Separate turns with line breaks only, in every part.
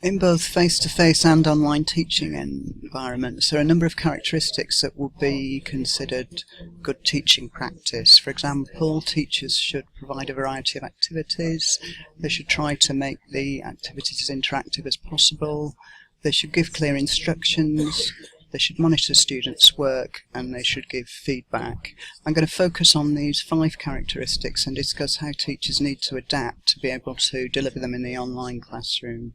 In both face-to-face and online teaching environments, there are a number of characteristics that would be considered good teaching practice. For example, teachers should provide a variety of activities. They should try to make the activities as interactive as possible. They should give clear instructions. They should monitor students' work, and they should give feedback. I'm going to focus on these 5 characteristics and discuss how teachers need to adapt to be able to deliver them in the online classroom.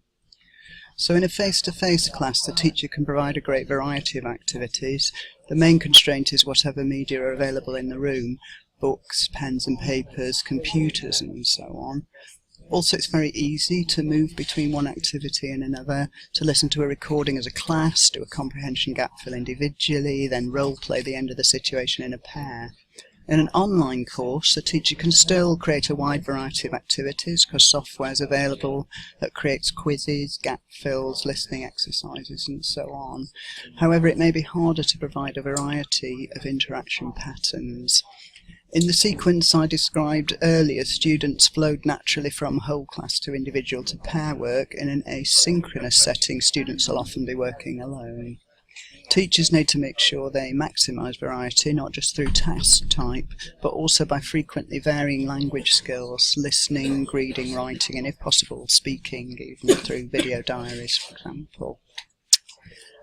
So in a face-to-face class, the teacher can provide a great variety of activities. The main constraint is whatever media are available in the room: books, pens and papers, computers and so on. Also, it's very easy to move between one activity and another, to listen to a recording as a class, do a comprehension gap fill individually, then role play the end of the situation in a pair. In an online course, the teacher can still create a wide variety of activities because software is available that creates quizzes, gap fills, listening exercises and so on. However, it may be harder to provide a variety of interaction patterns. In the sequence I described earlier, students flowed naturally from whole class to individual to pair work. In an asynchronous setting, students will often be working alone. Teachers need to make sure they maximise variety, not just through task type, but also by frequently varying language skills, listening, reading, writing, and if possible, speaking, even through video diaries, for example.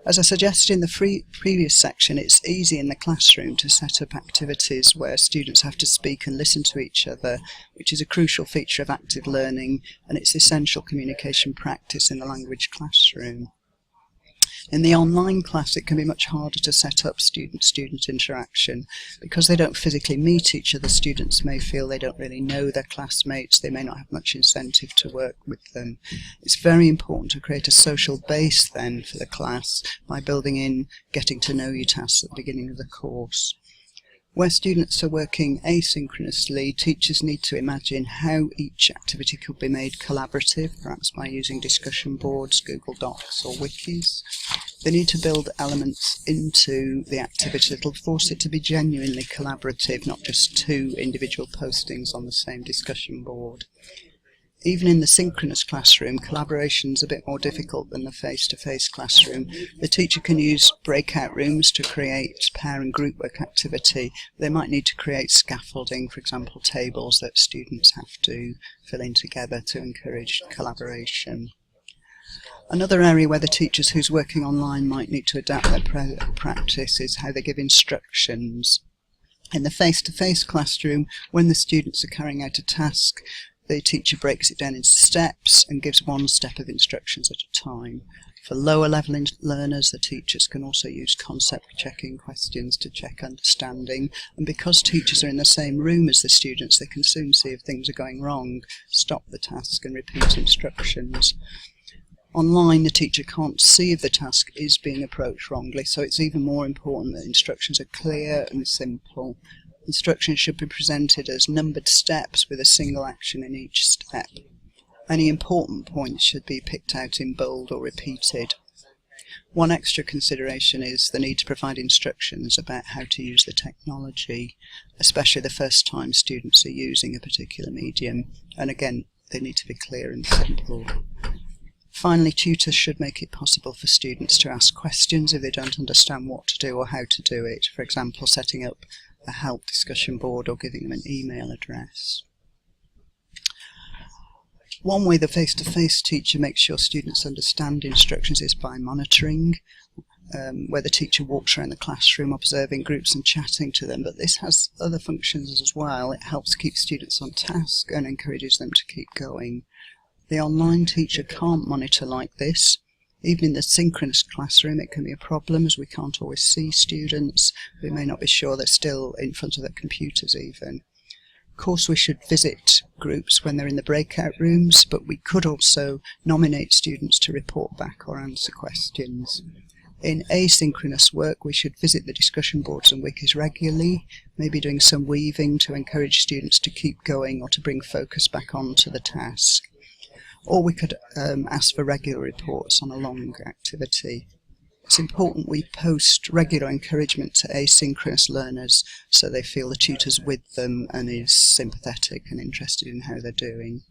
As I suggested in the previous section, it's easy in the classroom to set up activities where students have to speak and listen to each other, which is a crucial feature of active learning, and it's essential communication practice in the language classroom. In the online class, it can be much harder to set up student-student interaction. Because they don't physically meet each other, students may feel they don't really know their classmates, they may not have much incentive to work with them. It's very important to create a social base then for the class by building in getting to know you tasks at the beginning of the course. Where students are working asynchronously, teachers need to imagine how each activity could be made collaborative, perhaps by using discussion boards, Google Docs or wikis. They need to build elements into the activity that will force it to be genuinely collaborative, not just 2 individual postings on the same discussion board. Even in the synchronous classroom, collaboration is a bit more difficult than the face-to-face classroom. The teacher can use breakout rooms to create pair and group work activity. They might need to create scaffolding, for example, tables that students have to fill in together to encourage collaboration. Another area where the teachers who's working online might need to adapt their practice is how they give instructions. In the face-to-face classroom, when the students are carrying out a task, the teacher breaks it down into steps and gives 1 step of instructions at a time. For lower level learners, the teachers can also use concept checking questions to check understanding, and because teachers are in the same room as the students, they can soon see if things are going wrong, stop the task and repeat instructions. Online, the teacher can't see if the task is being approached wrongly, so it's even more important that instructions are clear and simple. Instructions should be presented as numbered steps with a single action in each step. Any important points should be picked out in bold or repeated. One extra consideration is the need to provide instructions about how to use the technology, especially the first time students are using a particular medium, and again, they need to be clear and simple. Finally, tutors should make it possible for students to ask questions if they don't understand what to do or how to do it, for example, setting up a help discussion board or giving them an email address. One way the face-to-face teacher makes sure students understand instructions is by monitoring, where the teacher walks around the classroom observing groups and chatting to them, but this has other functions as well. It helps keep students on task and encourages them to keep going. The online teacher can't monitor like this. Even in the synchronous classroom, it can be a problem as we can't always see students. We may not be sure they're still in front of their computers even. Of course, we should visit groups when they're in the breakout rooms, but we could also nominate students to report back or answer questions. In asynchronous work, we should visit the discussion boards and wikis regularly, maybe doing some weaving to encourage students to keep going or to bring focus back onto the task. Or we could ask for regular reports on a long activity. It's important we post regular encouragement to asynchronous learners so they feel the tutor's with them and is sympathetic and interested in how they're doing.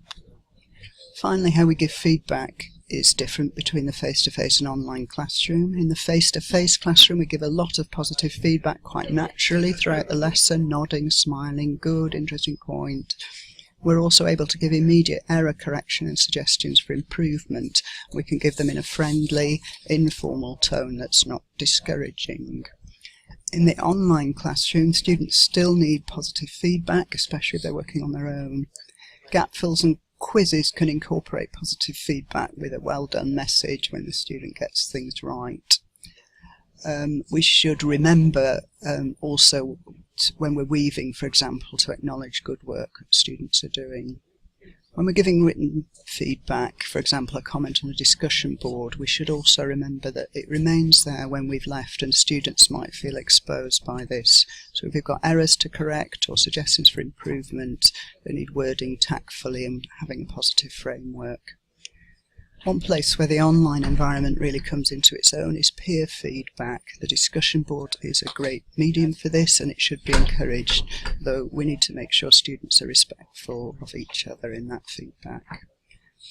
Finally, how we give feedback. is different between the face-to-face and online classroom. In the face-to-face classroom, we give a lot of positive feedback quite naturally throughout the lesson, nodding, smiling, good, interesting point. We're also able to give immediate error correction and suggestions for improvement. We can give them in a friendly, informal tone that's not discouraging. In the online classroom, students still need positive feedback, especially if they're working on their own. Gap fills and quizzes can incorporate positive feedback with a well-done message when the student gets things right. We should remember also when we're weaving, for example, to acknowledge good work students are doing. When we're giving written feedback, for example, a comment on a discussion board, we should also remember that it remains there when we've left and students might feel exposed by this. So if we've got errors to correct or suggestions for improvement, they need wording tactfully and having a positive framework. One place where the online environment really comes into its own is peer feedback. The discussion board is a great medium for this and it should be encouraged, though we need to make sure students are respectful of each other in that feedback.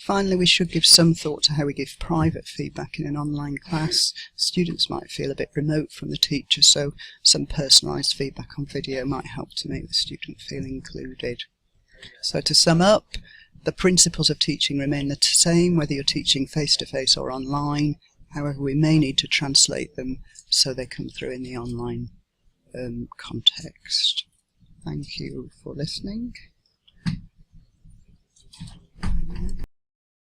Finally, we should give some thought to how we give private feedback in an online class. Students might feel a bit remote from the teacher, so some personalised feedback on video might help to make the student feel included. So to sum up, the principles of teaching remain the same whether you're teaching face-to-face or online. However, we may need to translate them so they come through in the online context. Thank you for listening.